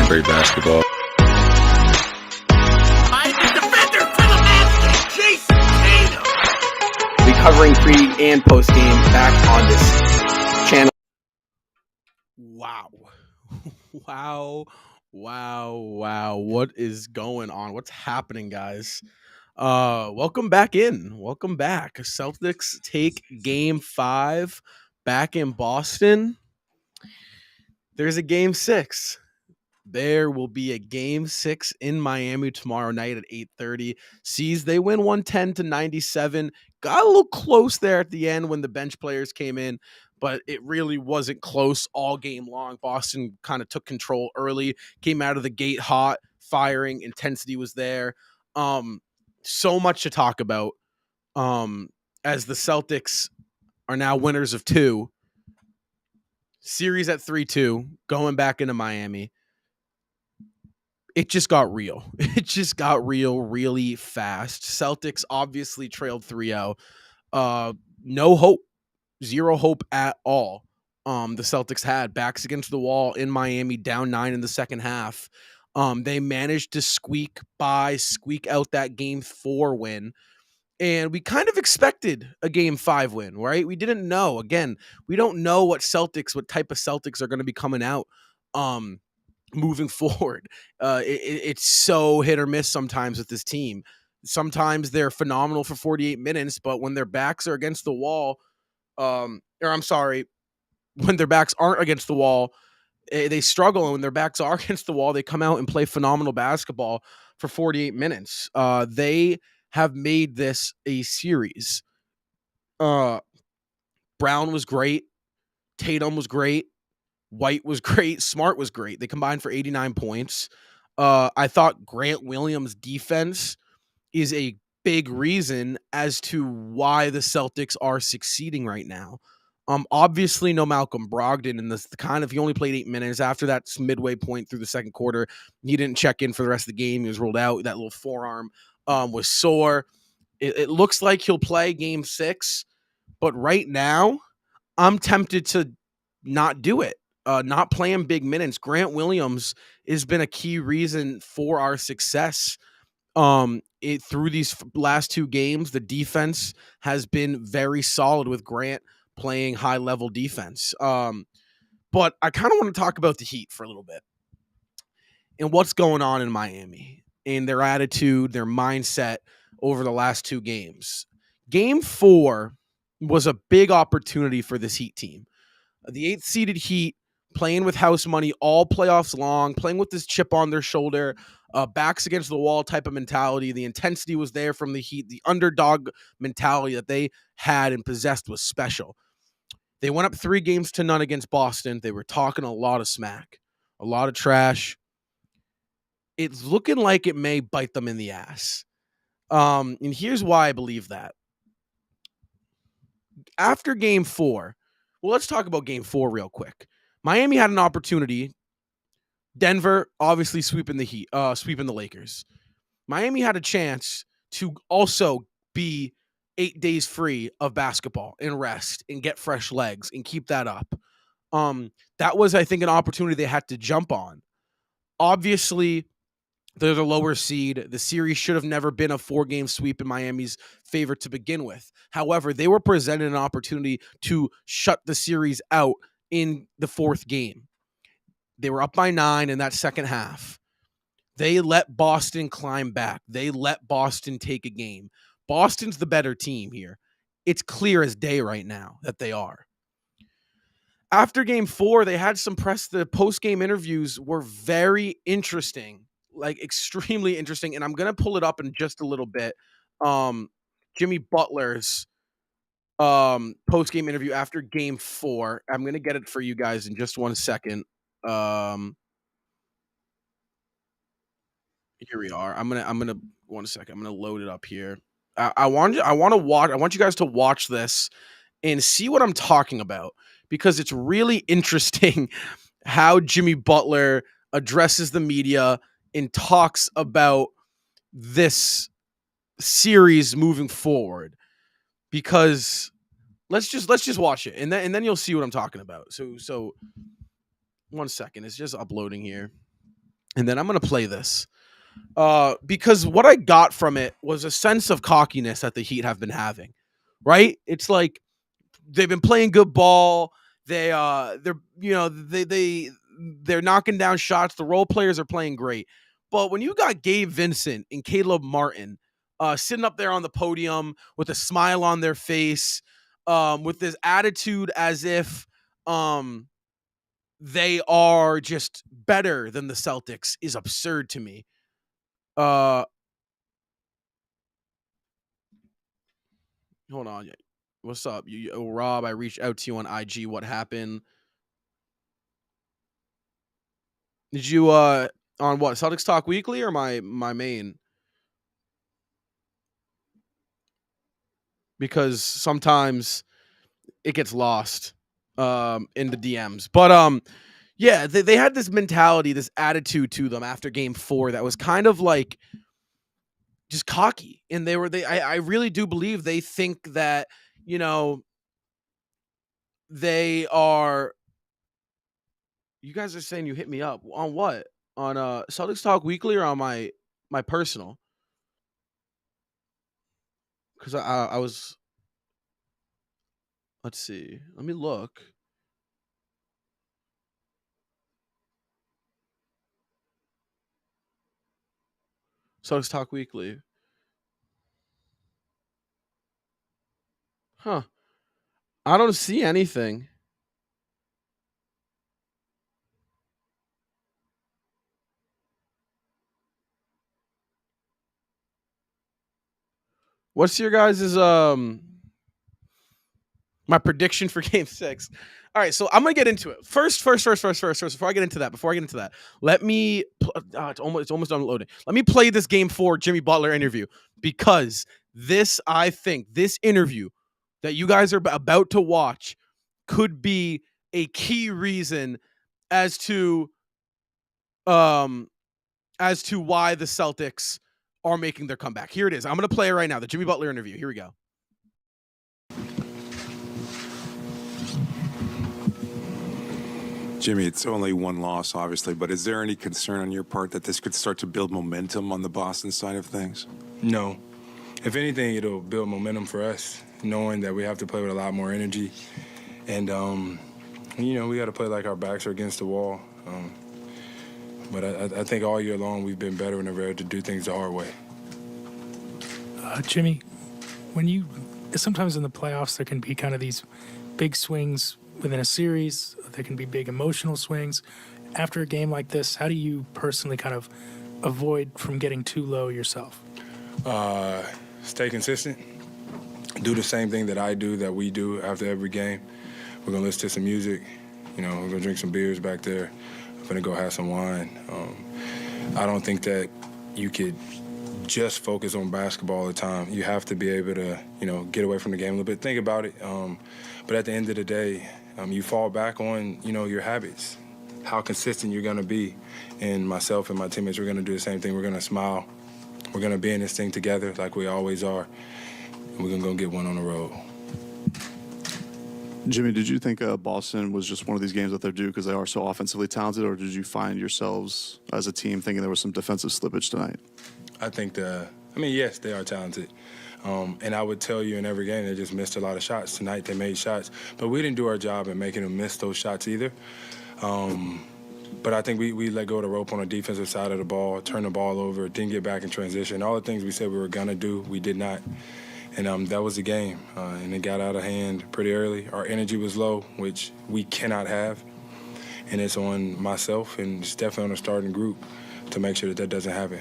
great basketball. Defender to the basket, Jason Tatum. We'll be covering pre and post game back on this channel. Wow. What is going on? What's happening, guys? Welcome back in. Welcome back. Celtics take game 5 back in Boston. There's a game 6. There will be a game 6 in Miami tomorrow night at 8:30. Seas, they win 110-97. Got a little close there at the end when the bench players came in, but it really wasn't close all game long. Boston kind of took control early, came out of the gate hot, firing, intensity was there. So much to talk about. As the Celtics are now winners of 2. Series at 3-2, going back into Miami. It just got real. It just got real really fast. Celtics obviously trailed 3-0. No hope. Zero hope at all. The Celtics had backs against the wall in Miami, down 9 in the second half. They managed to squeak out that game 4 win. And we kind of expected a game 5 win, right? We didn't know. Again, we don't know what type of Celtics are going to be coming out moving forward. It's so hit or miss sometimes with this team. Sometimes they're phenomenal for 48 minutes, but when their backs are against the wall, when their backs aren't against the wall, they struggle. And when their backs are against the wall, they come out and play phenomenal basketball for 48 minutes. They have made this a series. Brown was great. Tatum was great. White was great. Smart was great. They combined for 89 points. I thought Grant Williams' defense is a big reason as to why the Celtics are succeeding right now. Obviously no Malcolm Brogdon in this he only played 8 minutes. After that midway point through the second quarter, he didn't check in for the rest of the game. He was ruled out. That little forearm was sore. It looks like he'll play game 6, but right now I'm tempted to not do it. Not playing big minutes. Grant Williams has been a key reason for our success. Through these last 2 games, the defense has been very solid with Grant playing high level defense. But I kind of want to talk about the Heat for a little bit and what's going on in Miami and their attitude, their mindset over the last 2 games. Game 4 was a big opportunity for this Heat team. The 8th seeded Heat playing with house money all playoffs long, playing with this chip on their shoulder, backs against the wall type of mentality. The intensity was there from the Heat. The underdog mentality that they had and possessed was special. They went up 3-0 against Boston. They were talking a lot of smack, a lot of trash. It's looking like it may bite them in the ass. And here's why I believe that. After game 4, well, let's talk about game 4 real quick. Miami had an opportunity. Denver obviously sweeping the Lakers. Miami had a chance to also be 8 days free of basketball and rest and get fresh legs and keep that up. That was, I think, an opportunity they had to jump on. Obviously, they're the lower seed. The series should have never been a 4-game sweep in Miami's favor to begin with. However, they were presented an opportunity to shut the series out in the 4th game. They were up by 9 in that second half. They let Boston climb back. They let Boston take a game. Boston's the better team here. It's clear as day right now that they are. After game 4, they had some press. The post-game interviews were very interesting, like extremely interesting. And I'm going to pull it up in just a little bit. Jimmy Butler's post-game interview after game 4. I'm going to get it for you guys in just 1 second. Here we are. I'm gonna 1 second. I'm gonna load it up here. I want you guys to watch this and see what I'm talking about, because it's really interesting how Jimmy Butler addresses the media and talks about this series moving forward. Because let's just watch it, and then you'll see what I'm talking about. So 1 second, it's just uploading here. and then I'm going to play this. Because what I got from it was a sense of cockiness that the Heat have been having, right? It's like they've been playing good ball. They're they're knocking down shots. The role players are playing great. But when you got Gabe Vincent and Caleb Martin sitting up there on the podium with a smile on their face, with this attitude as if they are just better than the Celtics, is absurd to me. Uh, Hold on. What's up? Rob, I reached out to you on IG. What happened? Did you on what? Celtics Talk Weekly or my main? Because sometimes it gets lost in the DMs. But yeah, they had this mentality, this attitude to them after game 4 that was kind of like just cocky. And I really do believe they think that, you know, they are. You guys are saying you hit me up on what? On Celtics Talk Weekly or on my personal? Because I was. Let's see. Let me look. Celtics Talk Weekly. Huh. I don't see anything. What's your guys' my prediction for game 6? All right, so I'm gonna get into it. First. Before I get into that, let me. It's almost unloading. Let me play this game 4 Jimmy Butler interview, because I think this interview that you guys are about to watch could be a key reason as to um why the Celtics are making their comeback. Here it is. I'm gonna play it right now. The Jimmy Butler interview. Here we go. Jimmy, it's only one loss, obviously, but is there any concern on your part that this could start to build momentum on the Boston side of things? No. If anything, it'll build momentum for us, knowing that we have to play with a lot more energy. And, we got to play like our backs are against the wall. But I think all year long we've been better and we're able to do things the hard way. Jimmy, sometimes in the playoffs there can be kind of these big swings within a series. There can be big emotional swings. After a game like this, how do you personally kind of avoid from getting too low yourself? Stay consistent. Do the same thing that I do, that we do after every game. We're going to listen to some music. We're going to drink some beers back there. I'm going to go have some wine. I don't think that you could just focus on basketball all the time. You have to be able to, get away from the game a little bit. Think about it. But at the end of the day, you fall back on, your habits, how consistent you're going to be. And myself and my teammates, we're going to do the same thing. We're going to smile. We're going to be in this thing together like we always are. And we're going to go get one on the road. Jimmy, did you think Boston was just one of these games that they're due because they are so offensively talented, or did you find yourselves as a team thinking there was some defensive slippage tonight? I think yes, they are talented. And I would tell you in every game they just missed a lot of shots. Tonight they made shots, but we didn't do our job in making them miss those shots either. But I think we let go of the rope on the defensive side of the ball, turned the ball over, didn't get back in transition. All the things we said we were going to do, we did not. And that was the game. And it got out of hand pretty early. Our energy was low, which we cannot have. And it's on myself and it's definitely on the starting group to make sure that doesn't happen.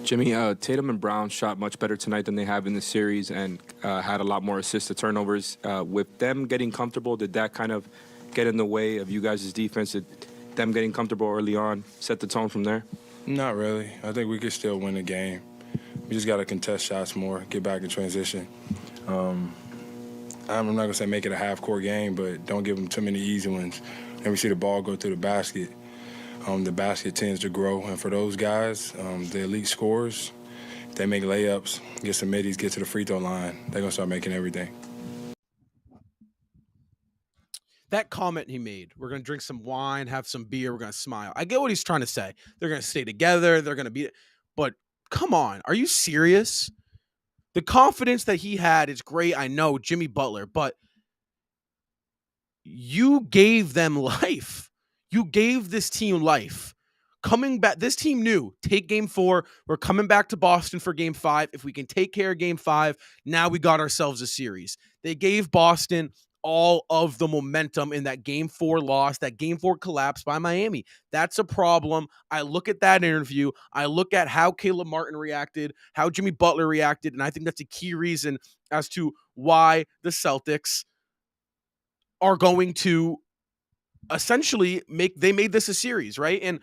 Jimmy, Tatum and Brown shot much better tonight than they have in the series and had a lot more assists to turnovers. With them getting comfortable, did that kind of get in the way of you guys' defense? Did them getting comfortable early on set the tone from there? Not really. I think we could still win the game. We just got to contest shots more, get back in transition. I'm not going to say make it a half-court game, but don't give them too many easy ones. And we see the ball go through the basket. The basket tends to grow. And for those guys, the elite scorers, they make layups, get some middies, get to the free throw line. They're going to start making everything. that comment he made, we're going to drink some wine, have some beer, we're going to smile. I get what he's trying to say. They're going to stay together. They're going to be, but come on. Are you serious? The confidence that he had is great. I know Jimmy Butler, but you gave them life. You gave this team life. Coming back, this team knew, take game 4. We're coming back to Boston for game 5. If we can take care of game 5, now we got ourselves a series. They gave Boston all of the momentum in that game 4 loss, that game 4 collapse by Miami. That's a problem. I look at that interview. I look at how Caleb Martin reacted, how Jimmy Butler reacted, and I think that's a key reason as to why the Celtics are going to essentially they made this a series, right? And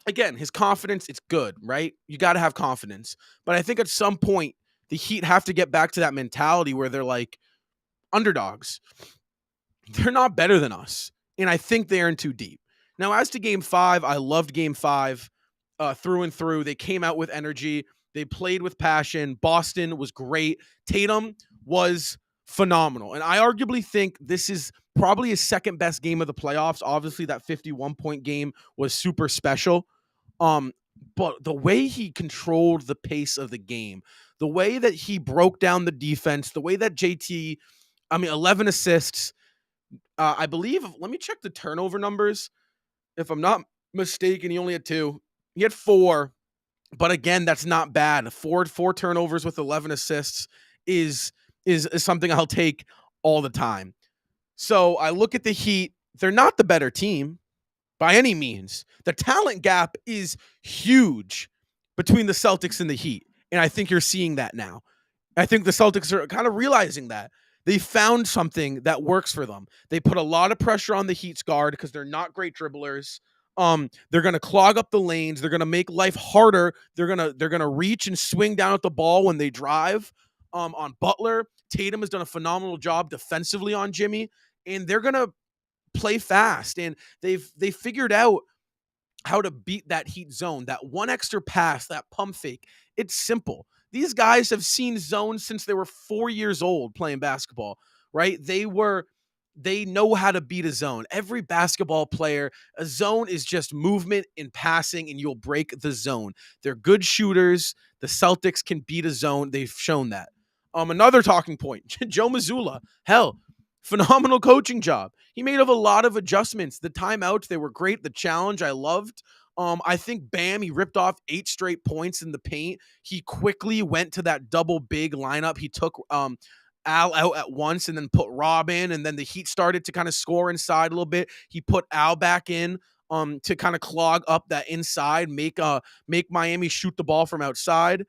again, his confidence, it's good, right? You got to have confidence. But I think at some point, the Heat have to get back to that mentality where they're like underdogs. They're not better than us. And I think they're in too deep. Now, as to game 5, I loved game 5 through and through. They came out with energy. They played with passion. Boston was great. Tatum was phenomenal. And I arguably think this is probably his second best game of the playoffs. Obviously, that 51-point game was super special. But the way he controlled the pace of the game, the way that he broke down the defense, the way that 11 assists. I believe, let me check the turnover numbers. If I'm not mistaken, he only had 2. He had 4. But again, that's not bad. Four turnovers with 11 assists is something I'll take all the time. So I look at the Heat. They're not the better team by any means. The talent gap is huge between the Celtics and the Heat. And I think you're seeing that now. I think the Celtics are kind of realizing that. They found something that works for them. They put a lot of pressure on the Heat's guard because they're not great dribblers. They're going to clog up the lanes. They're going to make life harder. They're going to reach and swing down at the ball when they drive. On Butler, Tatum has done a phenomenal job defensively on Jimmy, and they're going to play fast. And they figured out how to beat that Heat zone, that one extra pass, that pump fake. It's simple. These guys have seen zones since they were 4 years old playing basketball, right? They know how to beat a zone. Every basketball player, a zone is just movement and passing, and you'll break the zone. They're good shooters. The Celtics can beat a zone. They've shown that. Another talking point, Joe Mazzulla. Hell, phenomenal coaching job. He made a lot of adjustments. The timeouts, they were great. The challenge, I loved. I think Bam, he ripped off 8 straight points in the paint. He quickly went to that double big lineup. He took Al out at once and then put Rob in, and then the Heat started to kind of score inside a little bit. He put Al back in to kind of clog up that inside, make Miami shoot the ball from outside.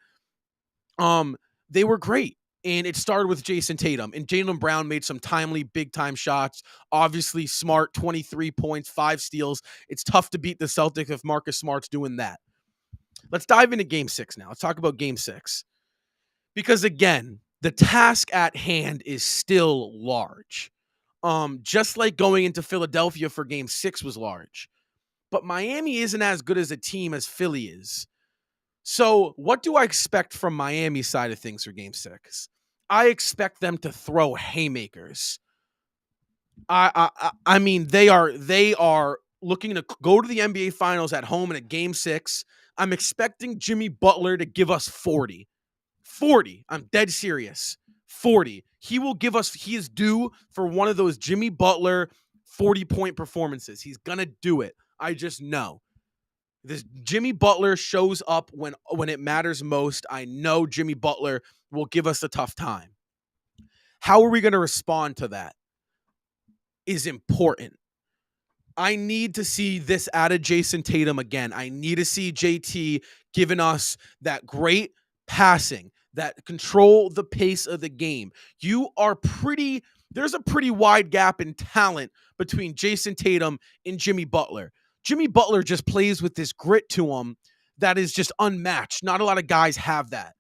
They were great. And it started with Jason Tatum. And Jaylen Brown made some timely, big-time shots. Obviously, Smart, 23 points, 5 steals. It's tough to beat the Celtics if Marcus Smart's doing that. Let's dive into Game 6 now. Let's talk about Game 6. Because, again, the task at hand is still large. Just like going into Philadelphia for Game 6 was large. But Miami isn't as good as a team as Philly is. So what do I expect from Miami's side of things for Game 6? I expect them to throw haymakers. I mean, they are looking to go to the NBA Finals at home in a Game 6. I'm expecting Jimmy Butler to give us 40. 40. I'm dead serious. 40. He is due for one of those Jimmy Butler 40-point performances. He's going to do it. I just know. This Jimmy Butler shows up when it matters most. I know Jimmy Butler will give us a tough time. How are we going to respond to that is important. I need to see this out of Jason Tatum again. I need to see JT giving us that great passing, that control the pace of the game. There's a pretty wide gap in talent between Jason Tatum and Jimmy Butler. Jimmy Butler just plays with this grit to him that is just unmatched. Not a lot of guys have that.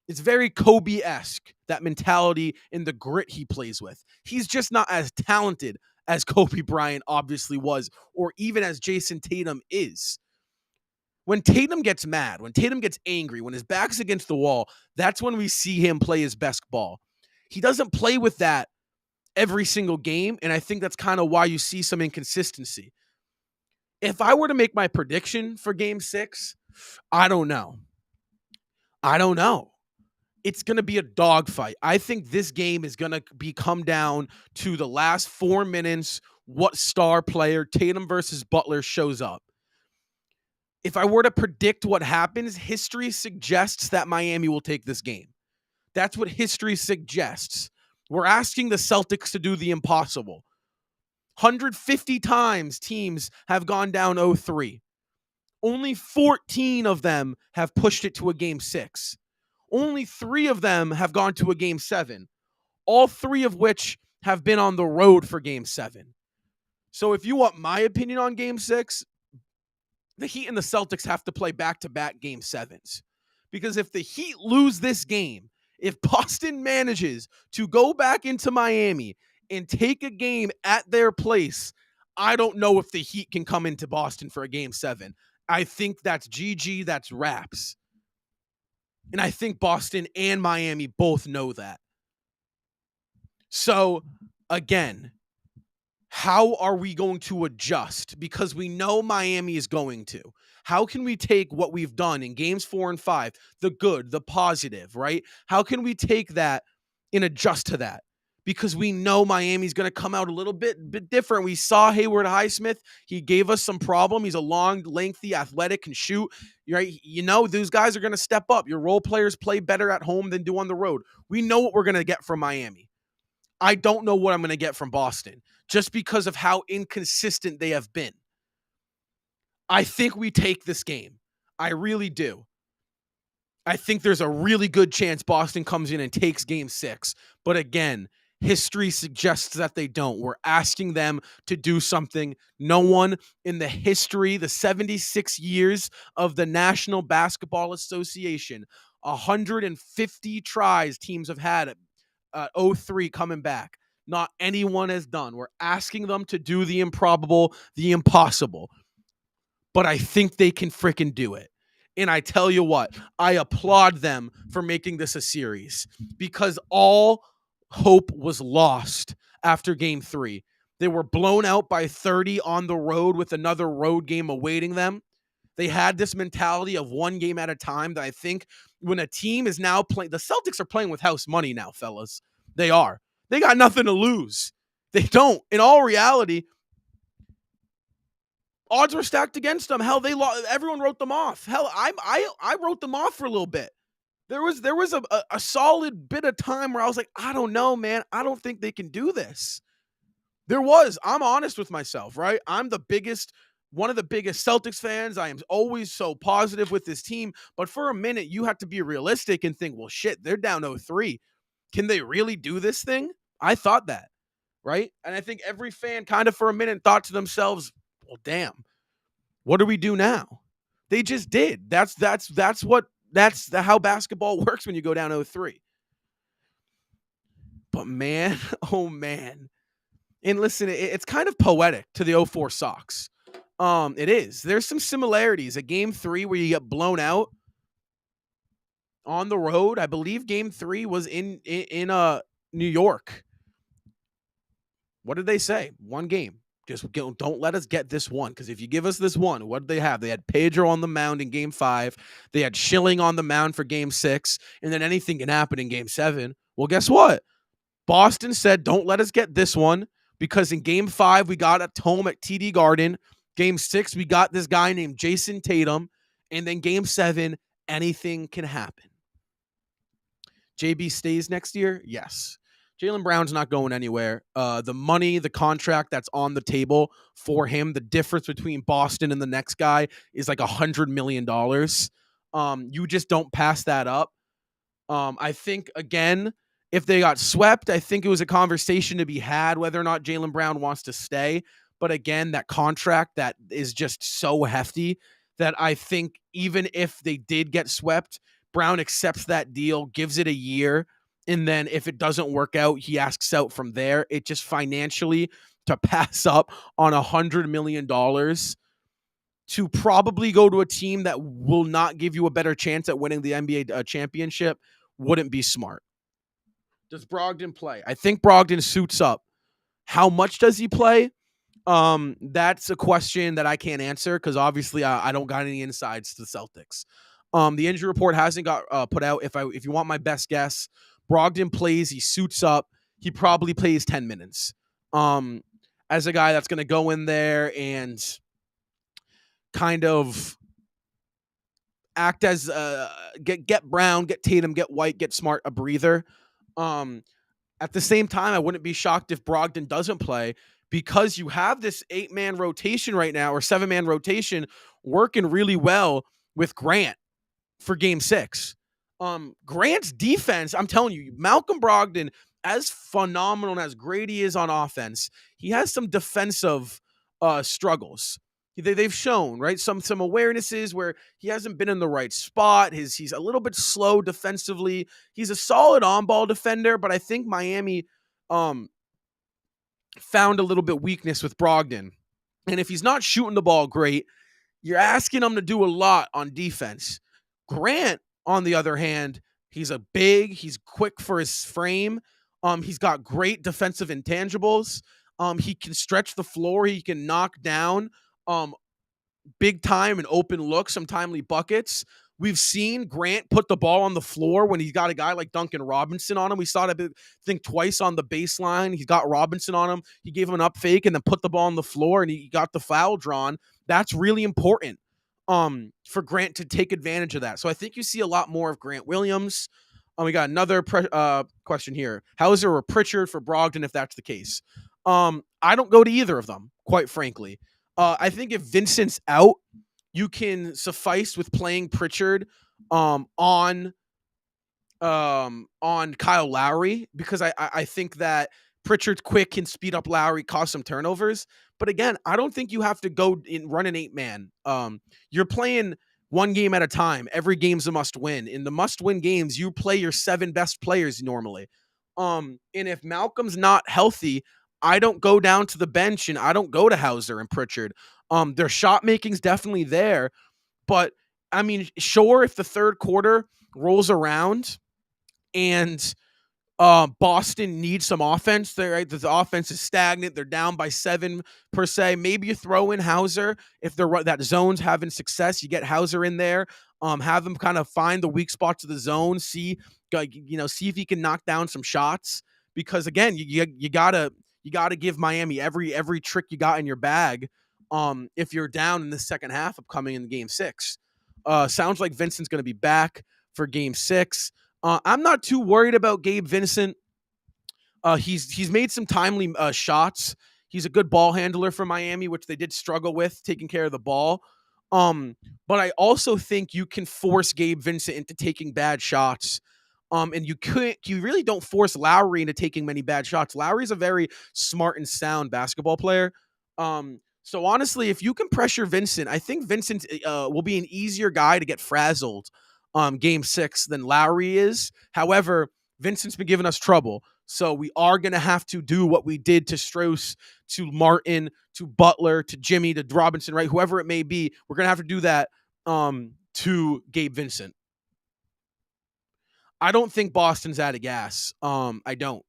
It's very Kobe-esque, that mentality and the grit he plays with. He's just not as talented as Kobe Bryant obviously was, or even as Jason Tatum is. When Tatum gets mad, when Tatum gets angry, when his back's against the wall, that's when we see him play his best ball. He doesn't play with that every single game, and I think that's kind of why you see some inconsistency. If I were to make my prediction for game 6, I don't know. It's going to be a dogfight. I think this game is going to come down to the last 4 minutes, what star player, Tatum versus Butler, shows up. If I were to predict what happens, history suggests that Miami will take this game. That's what history suggests. We're asking the Celtics to do the impossible. 150 times teams have gone down 0-3. Only 14 of them have pushed it to a game 6. Only 3 of them have gone to a game 7. All 3 of which have been on the road for game 7. So if you want my opinion on game 6, the Heat and the Celtics have to play back-to-back game 7s. Because if the Heat lose this game, if Boston manages to go back into Miami and take a game at their place, I don't know if the Heat can come into Boston for a game 7. I think that's GG, that's wraps. And I think Boston and Miami both know that. So, again, how are we going to adjust? Because we know Miami is going to. How can we take what we've done in games 4 and 5, the good, the positive, right? How can we take that and adjust to that? Because we know Miami's going to come out a little bit different. We saw Hayward Highsmith. He gave us some problem. He's a long, lengthy, athletic, can shoot. Right? You know, those guys are going to step up. Your role players play better at home than do on the road. We know what we're going to get from Miami. I don't know what I'm going to get from Boston just because of how inconsistent they have been. I think we take this game. I really do. I think there's a really good chance Boston comes in and takes game 6. But again, history suggests that they don't. We're asking them to do something no one in the history, the 76 years of the National Basketball Association, 150 tries teams have had at 0-3 coming back. Not anyone has done. We're asking them to do the improbable, the impossible. But I think they can freaking do it. And I tell you what, I applaud them for making this a series because all hope was lost after game 3. They were blown out by 30 on the road with another road game awaiting them. They had this mentality of one game at a time that I think when a team is now playing, the Celtics are playing with house money now, fellas. They are. They got nothing to lose. They don't. In all reality, odds were stacked against them. Hell, they lost. Everyone wrote them off. Hell, I wrote them off for a little bit. There was a solid bit of time where I was like, I don't know, man. I don't think they can do this. There was. I'm honest with myself, right? I'm one of the biggest Celtics fans. I am always so positive with this team. But for a minute, you have to be realistic and think, well, shit, they're down 0-3. Can they really do this thing? I thought that, right? And I think every fan kind of for a minute thought to themselves, well, damn, what do we do now? They just did. That's how basketball works when you go down 0-3. But man, oh man. And listen, it's kind of poetic to the 0-4 Sox. It is. There's some similarities. A game 3 where you get blown out on the road. I believe game 3 was in New York. What did they say? One game. Just don't let us get this one. Because if you give us this one, what did they have? They had Pedro on the mound in game 5. They had Schilling on the mound for game 6. And then anything can happen in game 7. Well, guess what? Boston said, don't let us get this one. Because in game 5, we got at home at TD Garden. Game 6, we got this guy named Jason Tatum. And then game 7, anything can happen. JB stays next year? Yes. Jaylen Brown's not going anywhere. The money, the contract that's on the table for him, the difference between Boston and the next guy is like $100 million. You just don't pass that up. I think, again, if they got swept, I think it was a conversation to be had whether or not Jaylen Brown wants to stay. But again, that contract that is just so hefty that I think even if they did get swept, Brown accepts that deal, gives it a year, and then if it doesn't work out, he asks out from there. It just financially to pass up on $100 million to probably go to a team that will not give you a better chance at winning the NBA championship wouldn't be smart. Does Brogdon play? I think Brogdon suits up. How much does he play? That's a question that I can't answer because obviously I don't got any insides to the Celtics. The injury report hasn't got put out. If you want my best guess, Brogdon plays. He suits up. He probably plays 10 minutes. As a guy that's going to go in there and kind of act as get Brown, get Tatum, get White, get Smart a breather. At the same time, I wouldn't be shocked if Brogdon doesn't play because you have this 8-man rotation right now or 7-man rotation working really well with Grant for game 6. Grant's defense, I'm telling you, Malcolm Brogdon, as phenomenal and as great he is on offense, he has some defensive struggles. They've shown, right, some awarenesses where he hasn't been in the right spot. He's a little bit slow defensively. He's a solid on-ball defender, but I think Miami found a little bit weakness with Brogdon. And if he's not shooting the ball great, you're asking him to do a lot on defense. Grant, on the other hand, he's he's quick for his frame. He's got great defensive intangibles. He can stretch the floor. He can knock down big time and open looks, some timely buckets. We've seen Grant put the ball on the floor when he's got a guy like Duncan Robinson on him. We saw it, I think, twice on the baseline. He's got Robinson on him. He gave him an up fake and then put the ball on the floor, and he got the foul drawn. That's really important for Grant to take advantage of that. So I think you see a lot more of Grant Williams. We got another question here. How is there a Pritchard for Brogdon if that's the case? I don't go to either of them, quite frankly. I think if Vincent's out, you can suffice with playing Pritchard on Kyle Lowry because I think that Pritchard's quick, can speed up Lowry, cause some turnovers. But again, I don't think you have to go and run an 8-man. You're playing one game at a time. Every game's a must-win. In the must-win games, you play your 7 best players normally. And if Malcolm's not healthy, I don't go down to the bench and I don't go to Hauser and Pritchard. Their shot making's definitely there, but I mean, sure, if the third quarter rolls around and Boston needs some offense, right? The offense is stagnant. They're down by 7 per se. Maybe you throw in Hauser if that zone's having success. You get Hauser in there, have him kind of find the weak spots of the zone, see if he can knock down some shots. Because again, you gotta give Miami every trick you got in your bag. If you're down in the second half upcoming in game 6. Sounds like Vincent's going to be back for game 6. I'm not too worried about Gabe Vincent. He's made some timely shots. He's a good ball handler for Miami, which they did struggle with taking care of the ball. But I also think you can force Gabe Vincent into taking bad shots. And you really don't force Lowry into taking many bad shots. Lowry's a very smart and sound basketball player. So honestly, if you can pressure Vincent, I think Vincent will be an easier guy to get frazzled game 6 than Lowry is. However, Vincent's been giving us trouble. So we are going to have to do what we did to Strus, to Martin, to Butler, to Jimmy, to Robinson, right? Whoever it may be, we're going to have to do that to Gabe Vincent. I don't think Boston's out of gas. I don't.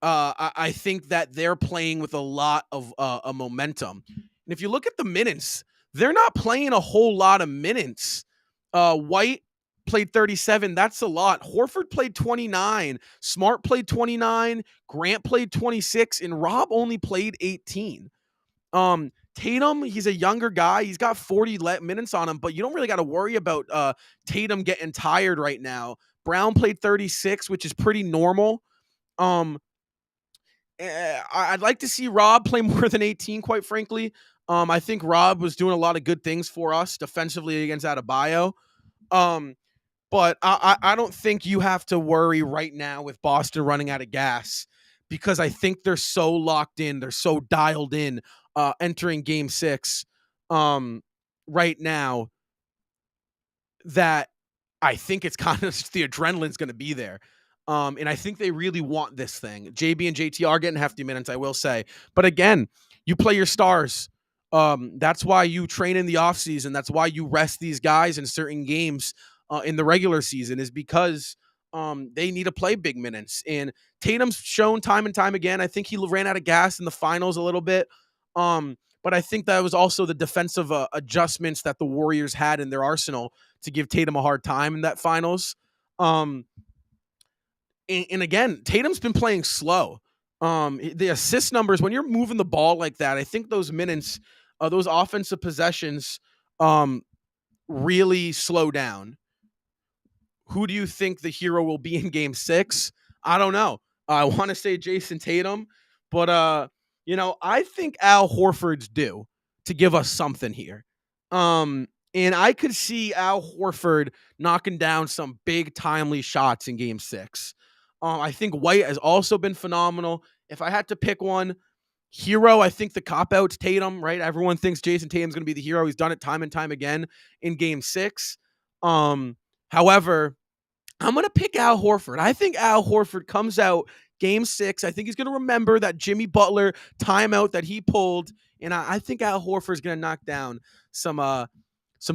I think that they're playing with a lot of a momentum. And if you look at the minutes, they're not playing a whole lot of minutes. White played 37. That's a lot. Horford played 29. Smart played 29. Grant played 26. And Rob only played 18. Tatum, he's a younger guy. He's got 40 minutes on him, but you don't really got to worry about Tatum getting tired right now. Brown played 36, which is pretty normal. I'd like to see Rob play more than 18, quite frankly. I think Rob was doing a lot of good things for us defensively against Adebayo. But I don't think you have to worry right now with Boston running out of gas because I think they're so locked in. They're so dialed in entering game 6 right now that I think it's kind of just the adrenaline's going to be there. And I think they really want this thing. JB and JT are getting hefty minutes, I will say. But again, you play your stars. That's why you train in the offseason. That's why you rest these guys in certain games in the regular season is because they need to play big minutes. And Tatum's shown time and time again. I think he ran out of gas in the finals a little bit. But I think that was also the defensive adjustments that the Warriors had in their arsenal to give Tatum a hard time in that finals. And again, Tatum's been playing slow. The assist numbers, when you're moving the ball like that, I think those minutes, those offensive possessions really slow down. Who do you think the hero will be in game 6? I don't know. I want to say Jason Tatum, but I think Al Horford's due to give us something here. And I could see Al Horford knocking down some big timely shots in game 6. I think White has also been phenomenal. If I had to pick one hero, I think the cop-out's Tatum, right? Everyone thinks Jason Tatum's going to be the hero. He's done it time and time again in game 6. However, I'm going to pick Al Horford. I think Al Horford comes out game 6. I think he's going to remember that Jimmy Butler timeout that he pulled. And I think Al Horford's going to knock down some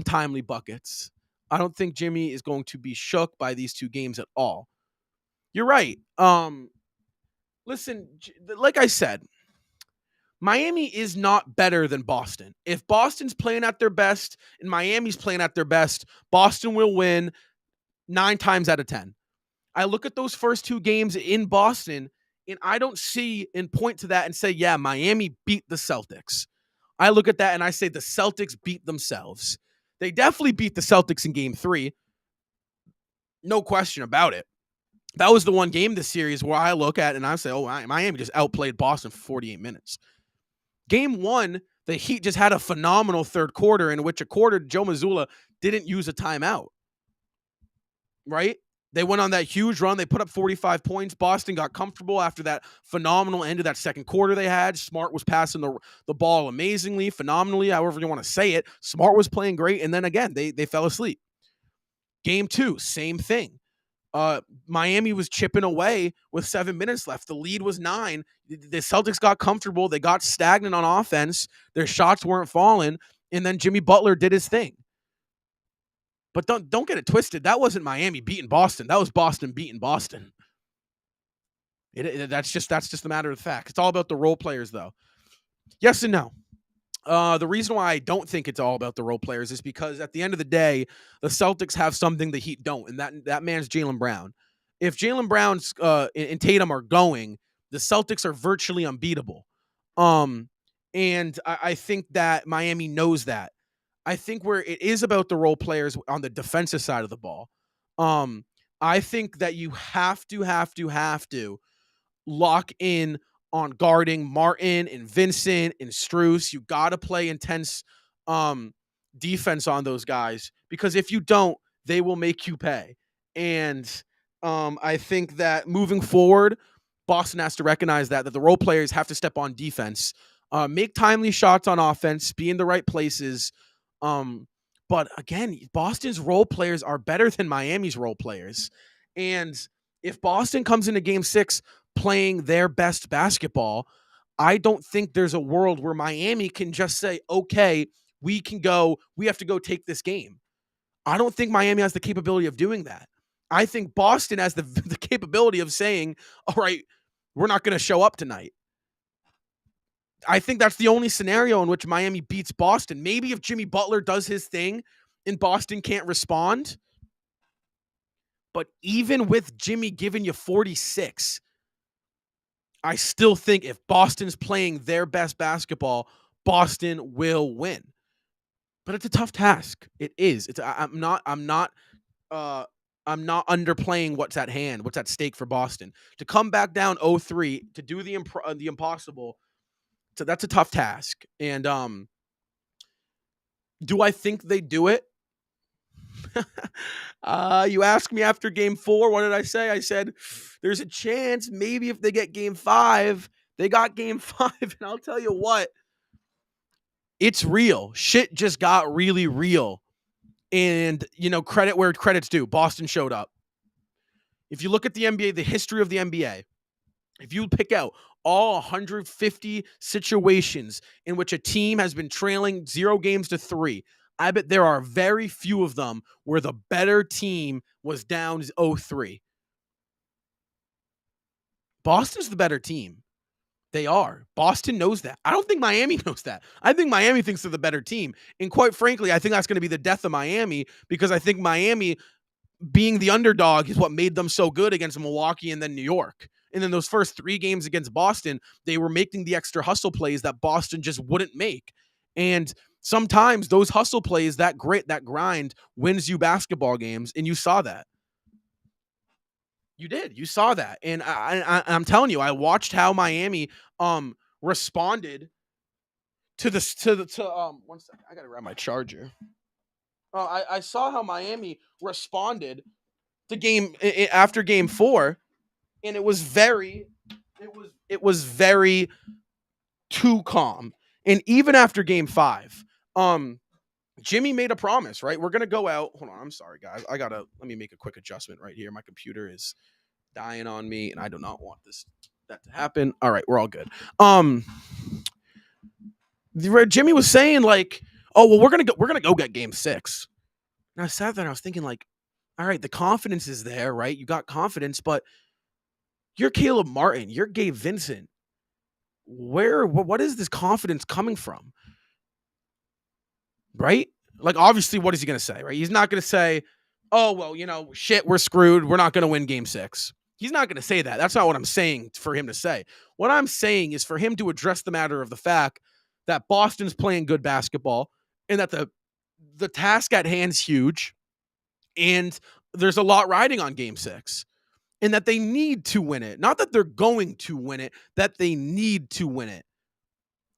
timely buckets. I don't think Jimmy is going to be shook by these two games at all. You're right. Listen, like I said, Miami is not better than Boston. If Boston's playing at their best and Miami's playing at their best, Boston will win 9 times out of 10. I look at those first 2 games in Boston, and I don't see and point to that and say, yeah, Miami beat the Celtics. I look at that and I say the Celtics beat themselves. They definitely beat the Celtics in game 3. No question about it. That was the one game this series where I look at and I say, oh, Miami just outplayed Boston for 48 minutes. Game 1, the Heat just had a phenomenal third quarter in which a quarter Joe Mazzulla didn't use a timeout. Right? They went on that huge run. They put up 45 points. Boston got comfortable after that phenomenal end of that second quarter they had. Smart was passing the ball amazingly, phenomenally, however you want to say it. Smart was playing great. And then again, they fell asleep. Game 2, same thing. Miami was chipping away with 7 minutes left. The lead was 9. The Celtics got comfortable. They got stagnant on offense. Their shots weren't falling. And then Jimmy Butler did his thing. But don't get it twisted. That wasn't Miami beating Boston. That was Boston beating Boston. That's just a matter of fact. It's all about the role players, though. Yes and no. The reason why I don't think it's all about the role players is because at the end of the day, the Celtics have something the Heat don't, and that man's Jaylen Brown. If Jaylen Brown's and Tatum are going, the Celtics are virtually unbeatable. And I think that Miami knows that. I think where it is about the role players on the defensive side of the ball, I think that you have to lock in on guarding Martin and Vincent and Strus. You got to play intense defense on those guys, because if you don't, they will make you pay. And I think that moving forward, Boston has to recognize that the role players have to step on defense, make timely shots on offense, be in the right places. But again, Boston's role players are better than Miami's role players. And if Boston comes into game 6 playing their best basketball, I don't think there's a world where Miami can just say, okay, we have to go take this game. I don't think Miami has the capability of doing that. I think Boston has the capability of saying, all right, we're not going to show up tonight. I think that's the only scenario in which Miami beats Boston. Maybe if Jimmy Butler does his thing and Boston can't respond. But even with Jimmy giving you 46, I still think if Boston's playing their best basketball, Boston will win. But it's a tough task. It is. I'm not underplaying what's at hand, what's at stake for Boston. To come back down 0-3, to do the impossible, so that's a tough task. And do I think they do it? You asked me after game 4, what did I say? I said, there's a chance maybe if they get game 5, they got game 5. And I'll tell you what, it's real. Shit just got really real. And, credit where credit's due. Boston showed up. If you look at the NBA, the history of the NBA, if you pick out all 150 situations in which a team has been trailing 0 games to 3, I bet there are very few of them where the better team was down 0-3. Boston's the better team. They are. Boston knows that. I don't think Miami knows that. I think Miami thinks they're the better team. And quite frankly, I think that's going to be the death of Miami, because I think Miami being the underdog is what made them so good against Milwaukee and then New York. And then those first 3 games against Boston, they were making the extra hustle plays that Boston just wouldn't make. And sometimes those hustle plays, that grit, that grind wins you basketball games. And you saw that. You did. You saw that. And I'm telling you, I watched how Miami responded to this to 1 second. I gotta grab my charger. I saw how Miami responded to after game 4, and it was very too calm. And even after game 5, Jimmy made a promise, right? We're gonna go out. Hold on, I'm sorry, guys. Let me make a quick adjustment right here. My computer is dying on me, and I do not want that to happen. All right, we're all good. Jimmy was saying like, "Oh well, we're gonna go get game 6." And I sat there and I was thinking like, all right, the confidence is there, right? You got confidence, but you're Caleb Martin, you're Gabe Vincent. What is this confidence coming from? Right? Like, obviously, what is he going to say, right? He's not going to say, oh, well, shit, we're screwed. We're not going to win game 6. He's not going to say that. That's not what I'm saying for him to say. What I'm saying is for him to address the matter of the fact that Boston's playing good basketball and that the task at hand's huge and there's a lot riding on game 6 and that they need to win it. Not that they're going to win it, that they need to win it.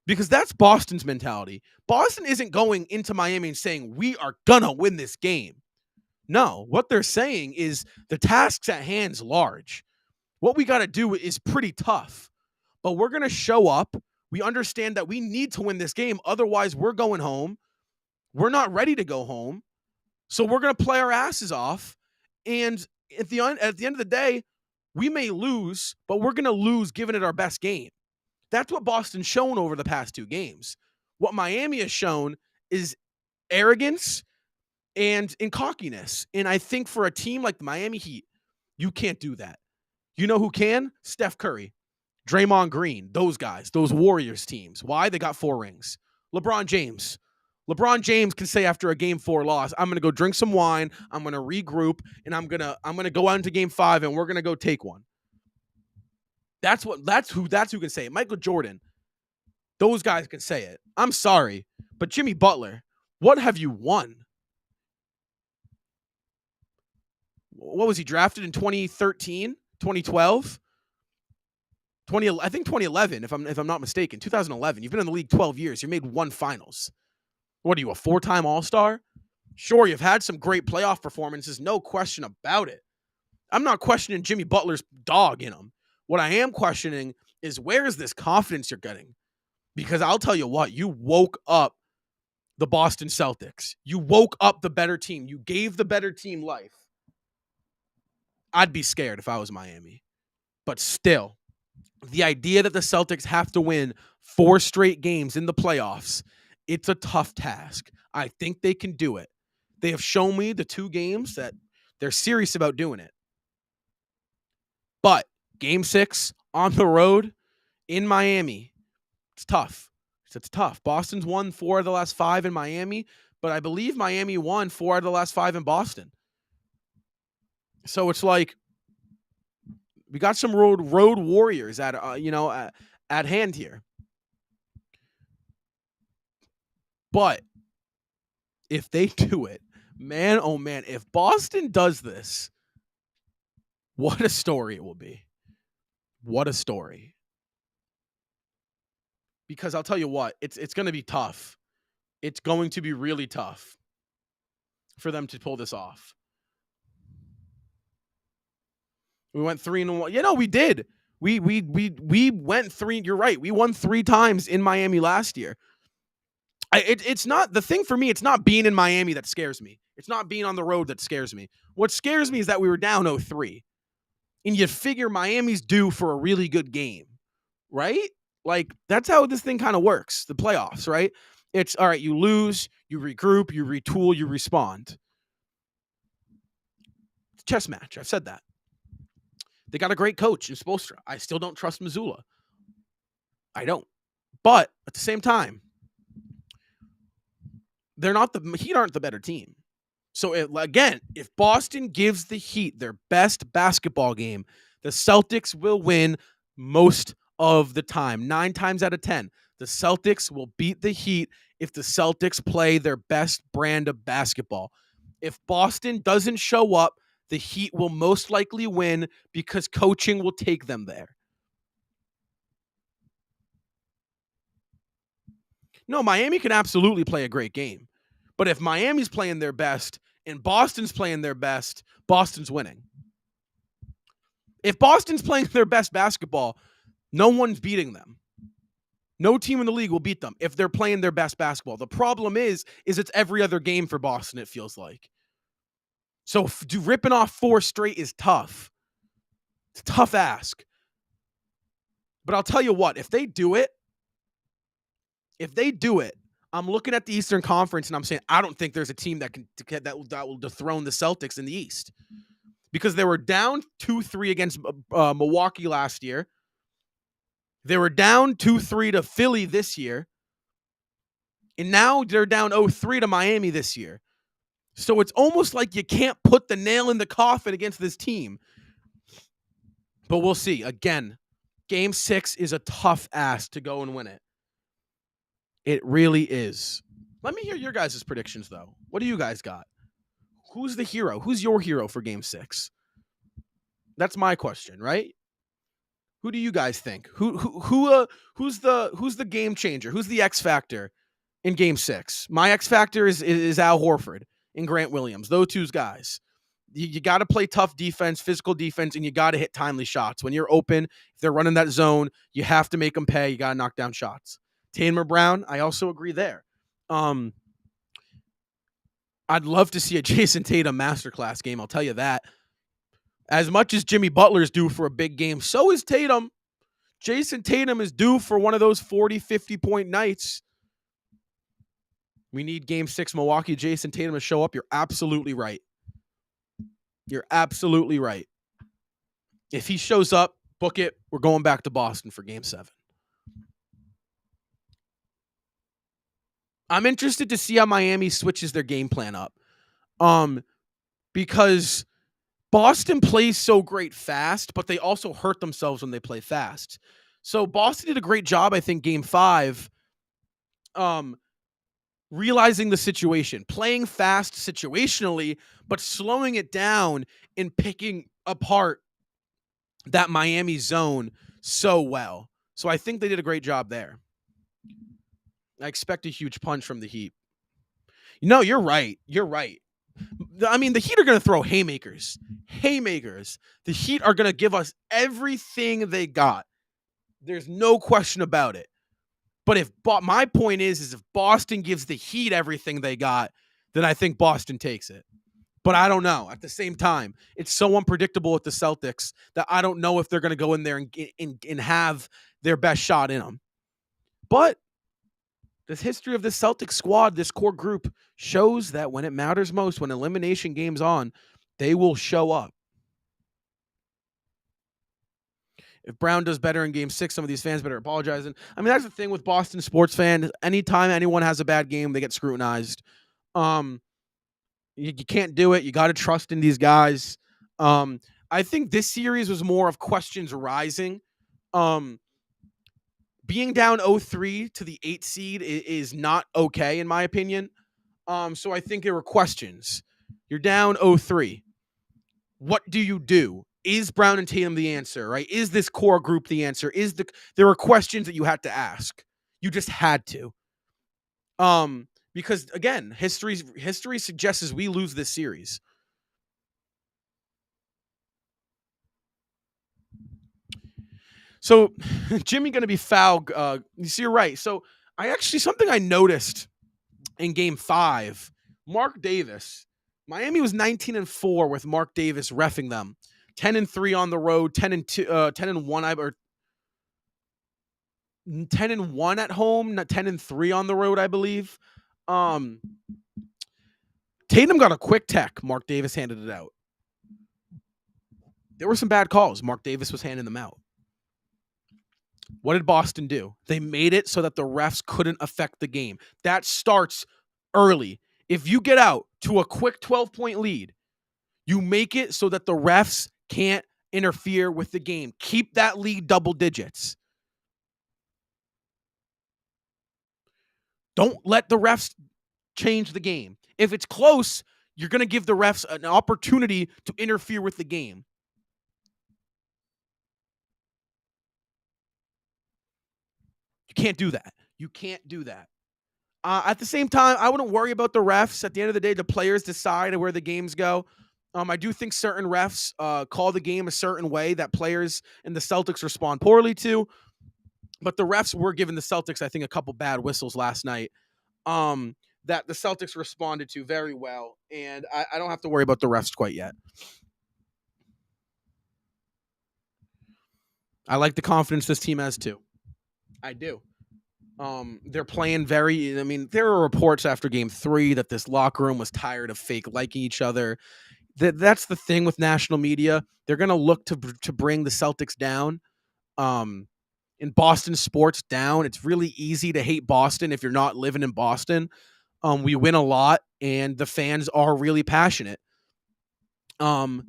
Because that's Boston's mentality. Boston isn't going into Miami and saying, we are going to win this game. No, what they're saying is the tasks at hand's large. What we got to do is pretty tough. But we're going to show up. We understand that we need to win this game. Otherwise, we're going home. We're not ready to go home. So we're going to play our asses off. And at the end of the day, we may lose, but we're going to lose giving it our best game. That's what Boston's shown over the past 2 games. What Miami has shown is arrogance and cockiness. And I think for a team like the Miami Heat, you can't do that. You know who can? Steph Curry, Draymond Green, those guys, those Warriors teams. Why? They got 4 rings. LeBron James. LeBron James can say after a game 4 loss, I'm going to go drink some wine, I'm going to regroup, and I'm going to go out into game 5 and we're going to go take one. That's who can say it. Michael Jordan, those guys can say it. I'm sorry, but Jimmy Butler, what have you won? What was he drafted in 2013, 2012? I think 2011, if I'm not mistaken. 2011. You've been in the league 12 years. You made 1 finals. What are you, a 4-time All-Star? Sure, you've had some great playoff performances, no question about it. I'm not questioning Jimmy Butler's dog in him. What I am questioning is where is this confidence you're getting? Because I'll tell you what, you woke up the Boston Celtics. You woke up the better team. You gave the better team life. I'd be scared if I was Miami. But still, the idea that the Celtics have to win 4 straight games in the playoffs, it's a tough task. I think they can do it. They have shown me the 2 games that they're serious about doing it. But game 6 on the road in Miami, it's tough. It's tough. Boston's won 4 of the last 5 in Miami, but I believe Miami won 4 out of the last 5 in Boston. So it's like we got some road warriors at hand here. But if they do it, man, oh man, if Boston does this, what a story it will be. What a story. Because I'll tell you what, it's going to be tough. It's going to be really tough for them to pull this off. We went 3-1. We did. We went 3. You're right. We won 3 times in Miami last year. It's not the thing for me. It's not being in Miami that scares me. It's not being on the road that scares me. What scares me is that we were down 0-3. And you figure Miami's due for a really good game, right? Like, that's how this thing kind of works, the playoffs, right? It's, all right, you lose, you regroup, you retool, you respond. It's a chess match. I've said that. They got a great coach in Spoelstra. I still don't trust Missoula. I don't. But at the same time, the Heat aren't the better team. So again, if Boston gives the Heat their best basketball game, the Celtics will win most of the time. 9 times out of 10, the Celtics will beat the Heat if the Celtics play their best brand of basketball. If Boston doesn't show up, the Heat will most likely win because coaching will take them there. No, Miami can absolutely play a great game. But if Miami's playing their best and Boston's playing their best, Boston's winning. If Boston's playing their best basketball, no one's beating them. No team in the league will beat them if they're playing their best basketball. The problem is it's every other game for Boston, it feels like. So ripping off 4 straight is tough. It's a tough ask. But I'll tell you what, if they do it, I'm looking at the Eastern Conference and I'm saying I don't think there's a team that will dethrone the Celtics in the East, because they were down 2-3 against Milwaukee last year. They were down 2-3 to Philly this year, and now they're down 0-3 to Miami this year. So it's almost like you can't put the nail in the coffin against this team. But we'll see. Again, Game 6 is a tough ask to go and win it. It really is. Let me hear your guys' predictions, though. What do you guys got? Who's the hero? Who's your hero for Game 6? That's my question, right? Who do you guys think? Who's the game changer? Who's the X factor in Game 6? My X factor is Al Horford and Grant Williams. Those two guys. You got to play tough defense, physical defense, and you got to hit timely shots. When you're open, if they're running that zone, you have to make them pay. You got to knock down shots. Tatum or Brown, I also agree there. I'd love to see a Jason Tatum masterclass game, I'll tell you that. As much as Jimmy Butler's due for a big game, so is Tatum. Jason Tatum is due for one of those 40, 50-point nights. We need Game 6 Milwaukee, Jason Tatum to show up. You're absolutely right. You're absolutely right. If he shows up, book it. We're going back to Boston for Game 7. I'm interested to see how Miami switches their game plan up. Because Boston plays so great fast, but they also hurt themselves when they play fast. So Boston did a great job, I think, Game 5, realizing the situation, playing fast situationally, but slowing it down and picking apart that Miami zone so well. So I think they did a great job there. I expect a huge punch from the Heat. No, you're right. You're right. I mean, the Heat are going to throw haymakers. Haymakers. The Heat are going to give us everything they got. There's no question about it. But my point is if Boston gives the Heat everything they got, then I think Boston takes it. But I don't know. At the same time, it's so unpredictable with the Celtics that I don't know if they're going to go in there and have their best shot in them. But the history of the Celtics squad, this core group, shows that when it matters most, when elimination game's on, they will show up. If Brown does better in Game 6, some of these fans better apologizing. I mean, that's the thing with Boston sports fans. Anytime anyone has a bad game, they get scrutinized. You can't do it. You got to trust in these guys. I think this series was more of questions rising. Being down 0-3 to the 8 seed is not okay, in my opinion. So I think there were questions. You're down 0-3. What do you do? Is Brown and Tatum the answer, right? Is this core group the answer? There were questions that you had to ask. You just had to. Because again, history suggests we lose this series. So Jimmy going to be fouled. So you're right. So something I noticed in Game 5, Mark Davis, Miami was 19-4 with Mark Davis reffing them. 10-3 on the road, 10-1 or 10-1 at home, not 10-3 on the road, I believe. Tatum got a quick tech. Mark Davis handed it out. there were some bad calls. Mark Davis was handing them out. What did Boston do? They made it so that the refs couldn't affect the game. That starts early. If you get out to a quick 12-point lead, you make it so that the refs can't interfere with the game. Keep that lead double digits. Don't let the refs change the game. If it's close, you're going to give the refs an opportunity to interfere with the game. You can't do that. You can't do that. At the same time, I wouldn't worry about the refs. At the end of the day, the players decide where the games go. I do think certain refs call the game a certain way that players and the Celtics respond poorly to. But the refs were giving the Celtics, I think, a couple bad whistles last night that the Celtics responded to very well. And I don't have to worry about the refs quite yet. I like the confidence this team has, too. I do. They're playing very, I mean, there were reports after game 3 that this locker room was tired of fake liking each other. That's the thing with national media. They're going to look to bring the Celtics down. In Boston sports down, it's really easy to hate Boston if you're not living in Boston. We win a lot and the fans are really passionate. But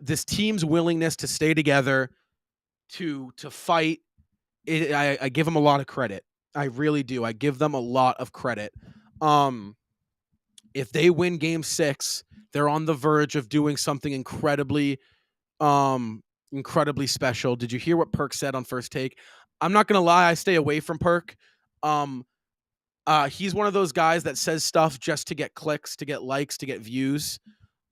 this team's willingness to stay together, to fight, I give them a lot of credit. I really do. I give them a lot of credit. If they win game 6, they're on the verge of doing something incredibly special. Did you hear what Perk said on First Take? I'm not going to lie. I stay away from Perk. He's one of those guys that says stuff just to get clicks, to get likes, to get views.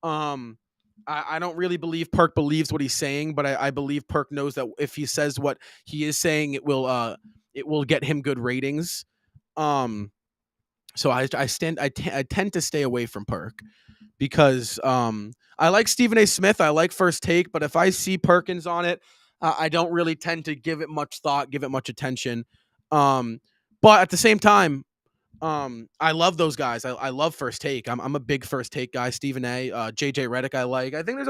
I don't really believe Perk believes what he's saying, but I believe Perk knows that if he says what he is saying, it will get him good ratings. So I tend to stay away from Perk because I like Stephen A. Smith. I like First Take, but if I see Perkins on it, I don't really tend to give it much thought, give it much attention. But at the same time, I love those guys. I love First Take. I'm a big First Take guy. Stephen A. JJ Redick I like. I think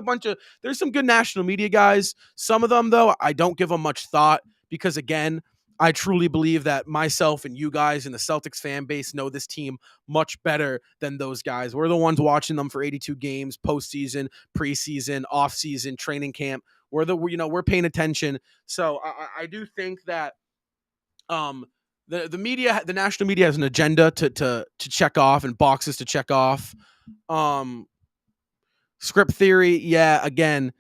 there's some good national media guys. Some of them, though, I don't give them much thought because, again, I truly believe that myself and you guys and the Celtics fan base know this team much better than those guys. We're the ones watching them for 82 games, postseason, preseason, offseason, training camp. We're paying attention. So I do think that the media, the national media, has an agenda to check off and boxes to check off. Script theory, yeah. Again,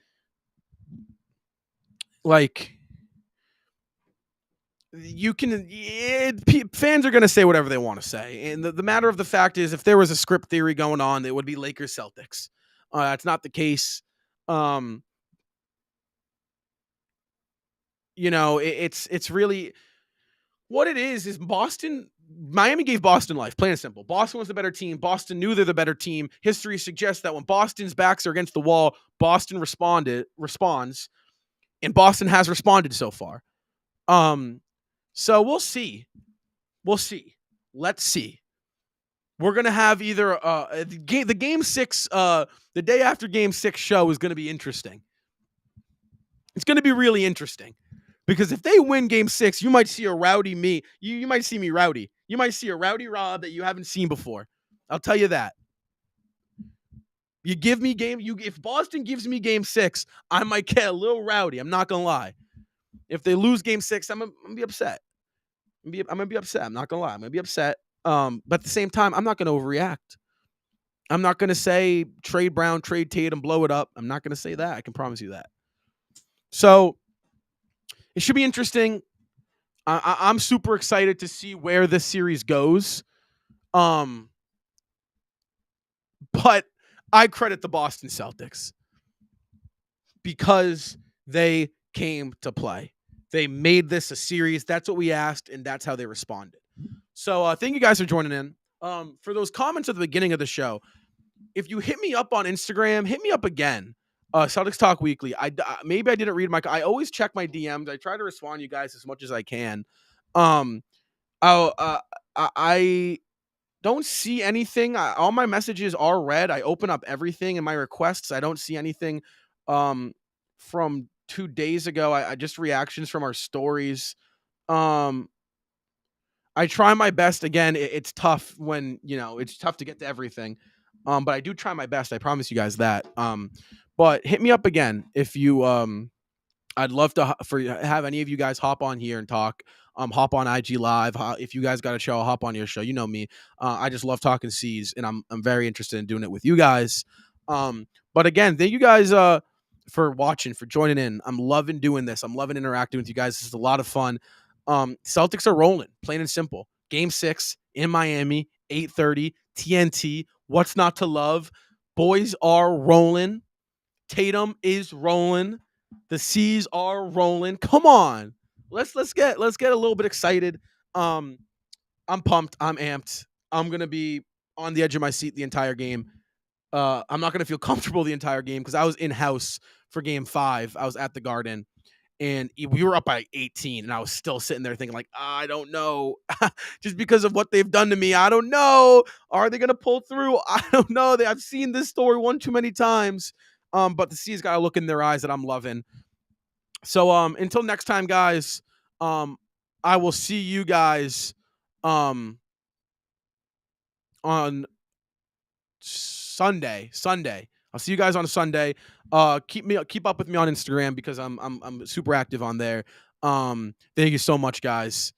like fans are going to say whatever they want to say, and the matter of the fact is, if there was a script theory going on, it would be Lakers Celtics. That's not the case. It's really. What it is Miami gave Boston life, plain and simple. Boston was the better team. Boston knew they're the better team. History suggests that when Boston's backs are against the wall, Boston responds, and Boston has responded so far. So we'll see. Let's see. We're going to have either the game 6, the day after game 6 show is going to be interesting. It's going to be really interesting. Because if they win game 6, you might see a rowdy me. You might see me rowdy. You might see a rowdy Rob that you haven't seen before. I'll tell you that. If Boston gives me game 6, I might get a little rowdy. I'm not going to lie. If they lose game 6, I'm going to be upset. I'm going to be upset. I'm not going to lie. I'm going to be upset. But at the same time, I'm not going to overreact. I'm not going to say trade Brown, trade Tatum, blow it up. I'm not going to say that. I can promise you that. So it should be interesting. I'm super excited to see where this series goes. But I credit the Boston Celtics because they came to play. They made this a series. That's what we asked, and that's how they responded. So thank you guys for joining in. For those comments at the beginning of the show, if you hit me up on Instagram, hit me up again. Celtics Talk Weekly. Maybe I didn't read I always check my DMs. I try to respond to you guys as much as I can. I don't see anything. All my messages are read. I open up everything in my requests. I don't see anything from 2 days ago. I just reactions from our stories. Um, I try my best. Again, it's tough when it's tough to get to everything. But I do try my best. I promise you guys that. But hit me up again if you I'd love to have any of you guys hop on here and talk. Hop on IG Live. If you guys got a show, I'll hop on your show. You know me. I just love talking C's, and I'm very interested in doing it with you guys. But again, thank you guys for watching, for joining in. I'm loving doing this. I'm loving interacting with you guys. This is a lot of fun. Celtics are rolling, plain and simple. Game 6 in Miami, 8:30 TNT. What's not to love? Boys are rolling. Tatum is rolling. The C's are rolling. Come on. Let's get a little bit excited. I'm pumped. I'm amped. I'm going to be on the edge of my seat the entire game. I'm not going to feel comfortable the entire game because I was in-house for game 5. I was at the Garden, and we were up by 18, and I was still sitting there thinking, like, I don't know. Just because of what they've done to me, I don't know. Are they going to pull through? I don't know. I've seen this story one too many times. But the C's got a look in their eyes that I'm loving. So until next time, guys, I will see you guys on Sunday. I'll see you guys on Sunday. Keep up with me on Instagram because I'm super active on there. Thank you so much, guys.